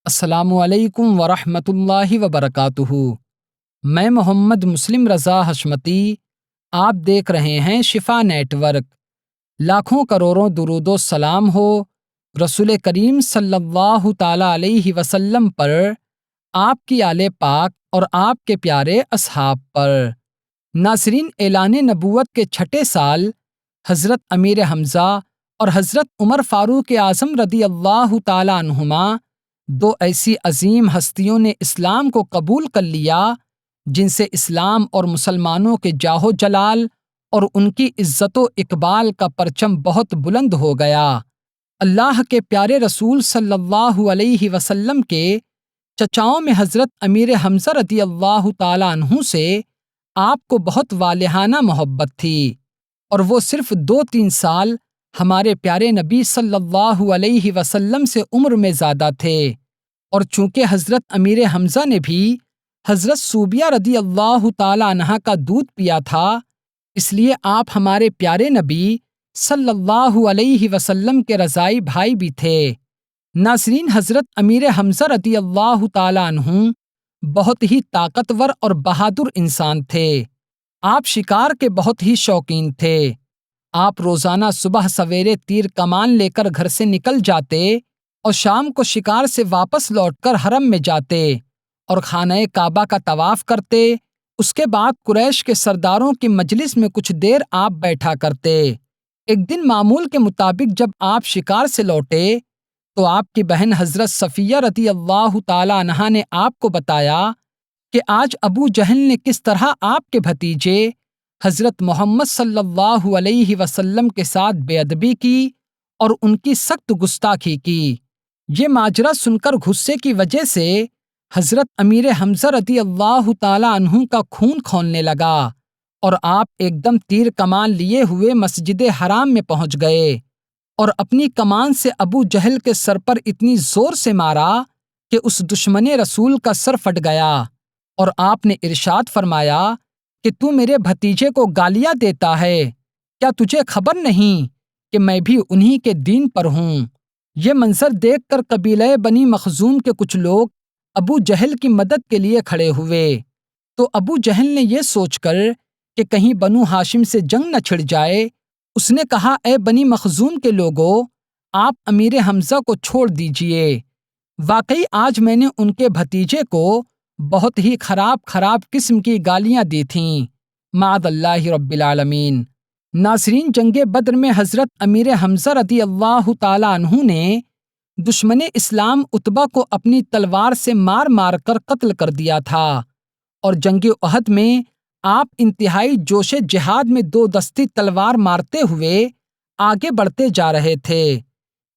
السلام علیکم ورحمۃ اللہ وبرکاتہ۔ میں محمد مسلم رضا حشمتی، آپ دیکھ رہے ہیں شفا نیٹ ورک۔ لاکھوں کروڑوں درود و سلام ہو رسول کریم صلی اللہ تعالی علیہ وسلم پر، آپ کی آل پاک اور آپ کے پیارے اصحاب پر۔ ناظرین، اعلان نبوت کے چھٹے سال حضرت امیر حمزہ اور حضرت عمر فاروق اعظم رضی اللہ تعالی عنہما، دو ایسی عظیم ہستیوں نے اسلام کو قبول کر لیا جن سے اسلام اور مسلمانوں کے جاہ و جلال اور ان کی عزت و اقبال کا پرچم بہت بلند ہو گیا۔ اللہ کے پیارے رسول صلی اللہ علیہ وسلم کے چچاؤں میں حضرت امیر حمزہ رضی اللہ تعالی عنہ سے آپ کو بہت والہانہ محبت تھی، اور وہ صرف 2-3 سال ہمارے پیارے نبی صلی اللہ علیہ وسلم سے عمر میں زیادہ تھے، اور چونکہ حضرت امیر حمزہ نے بھی حضرت صوبیہ رضی اللہ تعالی عنہا کا دودھ پیا تھا، اس لیے آپ ہمارے پیارے نبی صلی اللہ علیہ وسلم کے رضائی بھائی بھی تھے۔ ناظرین، حضرت امیر حمزہ رضی اللہ تعالی عنہ بہت ہی طاقتور اور بہادر انسان تھے۔ آپ شکار کے بہت ہی شوقین تھے۔ آپ روزانہ صبح سویرے تیر کمان لے کر گھر سے نکل جاتے اور شام کو شکار سے واپس لوٹ کر حرم میں جاتے اور خانہ کعبہ کا طواف کرتے۔ اس کے بعد قریش کے سرداروں کی مجلس میں کچھ دیر آپ بیٹھا کرتے۔ ایک دن معمول کے مطابق جب آپ شکار سے لوٹے تو آپ کی بہن حضرت صفیہ رضی اللہ تعالی عنہا نے آپ کو بتایا کہ آج ابو جہل نے کس طرح آپ کے بھتیجے حضرت محمد صلی اللہ علیہ وسلم کے ساتھ بے ادبی کی اور ان کی سخت گستاخی کی۔ یہ ماجرا سن کر غصے کی وجہ سے حضرت امیر حمزہ رضی اللہ تعالی عنہ کا خون کھولنے لگا، اور آپ ایک دم تیر کمان لیے ہوئے مسجد حرام میں پہنچ گئے اور اپنی کمان سے ابو جہل کے سر پر اتنی زور سے مارا کہ اس دشمن رسول کا سر پھٹ گیا، اور آپ نے ارشاد فرمایا کہ تو میرے بھتیجے کو گالیاں دیتا ہے، کیا تجھے خبر نہیں کہ میں بھی انہی کے دین پر ہوں؟ یہ منظر دیکھ کر قبیلہ بنی مخزوم کے کچھ لوگ ابو جہل کی مدد کے لیے کھڑے ہوئے، تو ابو جہل نے یہ سوچ کر کہ کہیں بنو ہاشم سے جنگ نہ چھڑ جائے، اس نے کہا، اے بنی مخزوم کے لوگوں، آپ امیر حمزہ کو چھوڑ دیجئے۔ واقعی آج میں نے ان کے بھتیجے کو بہت ہی خراب قسم کی گالیاں دی تھیں، معاذ اللہ رب العالمین۔ ناظرین، جنگ بدر میں حضرت امیر حمزہ رضی اللہ تعالی عنہ نے دشمن اسلام عتبہ کو اپنی تلوار سے مار مار کر قتل کر دیا تھا، اور جنگ احد میں آپ انتہائی جوش جہاد میں 2 دستی تلوار مارتے ہوئے آگے بڑھتے جا رہے تھے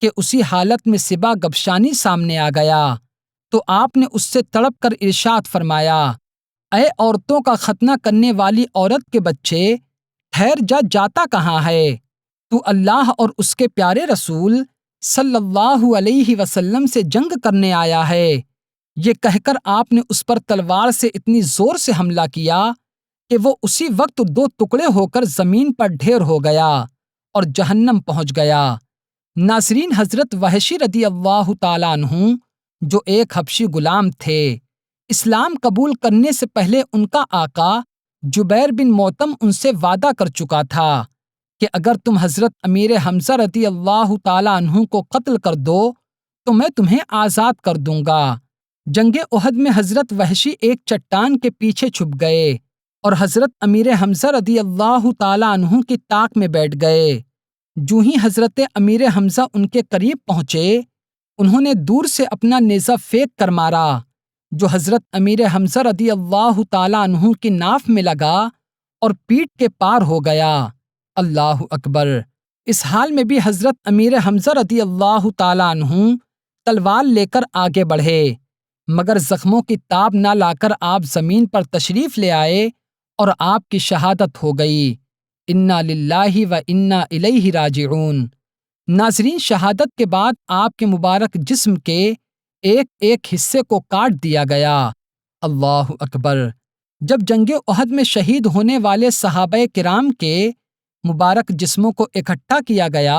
کہ اسی حالت میں سبا گبشانی سامنے آ گیا، تو آپ نے اس سے تڑپ کر ارشاد فرمایا، اے عورتوں کا ختنہ کرنے والی عورت کے بچے، ٹھہر جا، جاتا کہاں ہے؟ تو اللہ اور اس کے پیارے رسول صلی اللہ علیہ وسلم سے جنگ کرنے آیا ہے۔ یہ کہہ کر آپ نے اس پر تلوار سے اتنی زور سے حملہ کیا کہ وہ اسی وقت 2 ٹکڑے ہو کر زمین پر ڈھیر ہو گیا اور جہنم پہنچ گیا۔ ناظرین، حضرت وحشی رضی اللہ تعالی عنہ جو ایک حبشی غلام تھے، اسلام قبول کرنے سے پہلے ان کا آقا جبیر بن موتم ان سے وعدہ کر چکا تھا کہ اگر تم حضرت امیر حمزہ رضی اللہ تعالی عنہ کو قتل کر دو تو میں تمہیں آزاد کر دوں گا۔ جنگ احد میں حضرت وحشی ایک چٹان کے پیچھے چھپ گئے اور حضرت امیر حمزہ رضی اللہ تعالی عنہ کی طاق میں بیٹھ گئے۔ جوں ہی حضرت امیر حمزہ ان کے قریب پہنچے، انہوں نے دور سے اپنا نیزہ پھینک کر مارا، جو حضرت امیر حمزہ رضی اللہ تعالی عنہ کی ناف میں لگا اور پیٹھ کے پار ہو گیا۔ اللہ اکبر! اس حال میں بھی حضرت امیر حمزہ رضی اللہ تعالی عنہ تلوار لے کر آگے بڑھے، مگر زخموں کی تاب نہ لا کر آپ زمین پر تشریف لے آئے اور آپ کی شہادت ہو گئی۔ انا للہ و انا الیہ راجعون۔ ناظرین، شہادت کے بعد آپ کے مبارک جسم کے ایک ایک حصے کو کاٹ دیا گیا۔ اللہ اکبر! جب جنگ احد میں شہید ہونے والے صحابہ کرام کے مبارک جسموں کو اکٹھا کیا گیا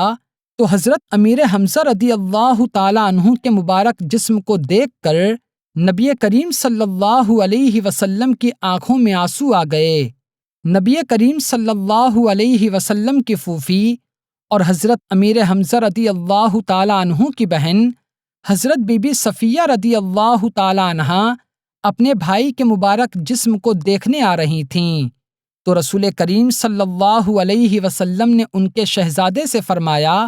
تو حضرت امیر حمزہ رضی اللہ تعالیٰ عنہ کے مبارک جسم کو دیکھ کر نبی کریم صلی اللہ علیہ وسلم کی آنکھوں میں آنسو آ گئے۔ نبی کریم صلی اللہ علیہ وسلم کی پھوپھی اور حضرت امیر حمزہ رضی اللہ تعالیٰ عنہ کی بہن حضرت بی بی صفیہ رضی اللہ تعالیٰ عنہا اپنے بھائی کے مبارک جسم کو دیکھنے آ رہی تھیں، تو رسول کریم صلی اللہ علیہ وسلم نے ان کے شہزادے سے فرمایا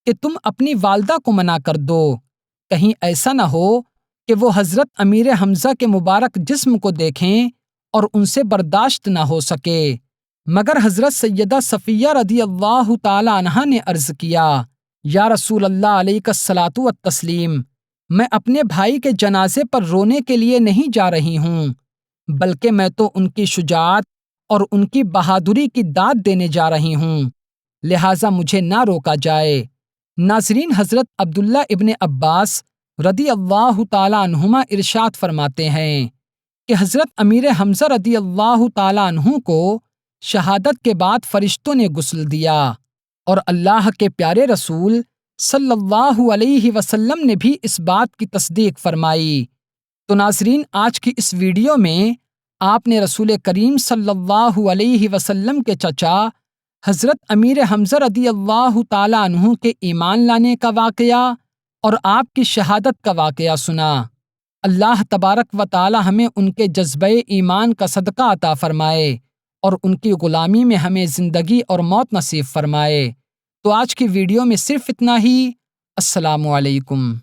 کہ تم اپنی والدہ کو منع کر دو، کہیں ایسا نہ ہو کہ وہ حضرت امیر حمزہ کے مبارک جسم کو دیکھیں اور ان سے برداشت نہ ہو سکے۔ مگر حضرت سیدہ صفیہ رضی اللہ تعالی عنہا نے عرض کیا، یا رسول اللہ علیہ الصلاۃ والتسلیم، میں اپنے بھائی کے جنازے پر رونے کے لیے نہیں جا رہی ہوں، بلکہ میں تو ان کی شجاعت اور ان کی بہادری کی داد دینے جا رہی ہوں، لہٰذا مجھے نہ روکا جائے۔ ناظرین، حضرت عبداللہ ابن عباس رضی اللہ تعالی عنہما ارشاد فرماتے ہیں کہ حضرت امیر حمزہ رضی اللہ تعالی عنہ کو شہادت کے بعد فرشتوں نے غسل دیا، اور اللہ کے پیارے رسول صلی اللہ علیہ وسلم نے بھی اس بات کی تصدیق فرمائی۔ تو ناظرین، آج کی اس ویڈیو میں آپ نے رسول کریم صلی اللہ علیہ وسلم کے چچا حضرت امیر حمزہ رضی اللہ تعالی عنہ کے ایمان لانے کا واقعہ اور آپ کی شہادت کا واقعہ سنا۔ اللہ تبارک و تعالی ہمیں ان کے جذبہ ایمان کا صدقہ عطا فرمائے اور ان کی غلامی میں ہمیں زندگی اور موت نصیب فرمائے۔ تو آج کی ویڈیو میں صرف اتنا ہی۔ السلام علیکم۔